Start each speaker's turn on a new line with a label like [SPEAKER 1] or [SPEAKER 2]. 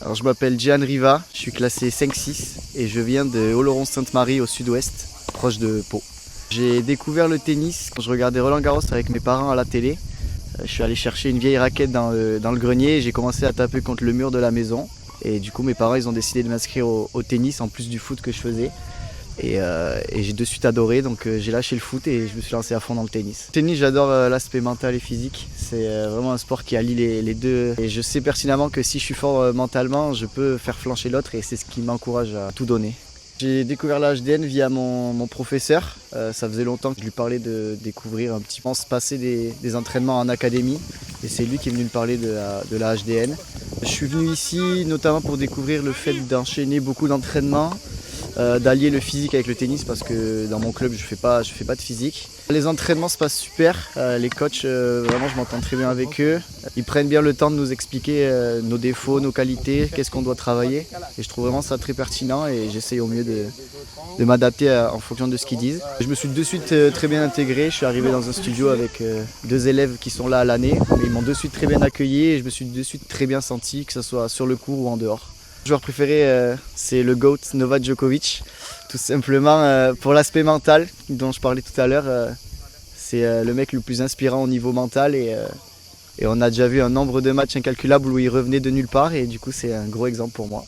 [SPEAKER 1] Alors je m'appelle Jehan Riva, je suis classé 5-6 et je viens de Oloron-Sainte-Marie au sud-ouest, proche de Pau. J'ai découvert le tennis quand je regardais Roland-Garros avec mes parents à la télé. Je suis allé chercher une vieille raquette dans le grenier et j'ai commencé à taper contre le mur de la maison. Et du coup mes parents ils ont décidé de m'inscrire au tennis en plus du foot que je faisais. Et j'ai de suite adoré, donc j'ai lâché le foot et je me suis lancé à fond dans le tennis. Le tennis, j'adore l'aspect mental et physique. C'est vraiment un sport qui allie les deux. Et je sais pertinemment que si je suis fort mentalement, je peux faire flancher l'autre et c'est ce qui m'encourage à tout donner. J'ai découvert la HDN via mon professeur. Ça faisait longtemps que je lui parlais de découvrir un petit peu, se passer des entraînements en académie. Et c'est lui qui est venu me parler de la HDN. Je suis venu ici notamment pour découvrir le fait d'enchaîner beaucoup d'entraînements. D'allier le physique avec le tennis parce que dans mon club je fais pas de physique. Les entraînements se passent super, les coachs vraiment je m'entends très bien avec eux. Ils prennent bien le temps de nous expliquer nos défauts, nos qualités, qu'est-ce qu'on doit travailler. Et je trouve vraiment ça très pertinent et j'essaye au mieux de m'adapter en fonction de ce qu'ils disent. Je me suis de suite très bien intégré, je suis arrivé dans un studio avec deux élèves qui sont là à l'année. Ils m'ont de suite très bien accueilli et je me suis de suite très bien senti, que ce soit sur le court ou en dehors. Mon joueur préféré, c'est le GOAT, Novak Djokovic. Tout simplement pour l'aspect mental dont je parlais tout à l'heure. C'est le mec le plus inspirant au niveau mental et on a déjà vu un nombre de matchs incalculables où il revenait de nulle part et du coup c'est un gros exemple pour moi.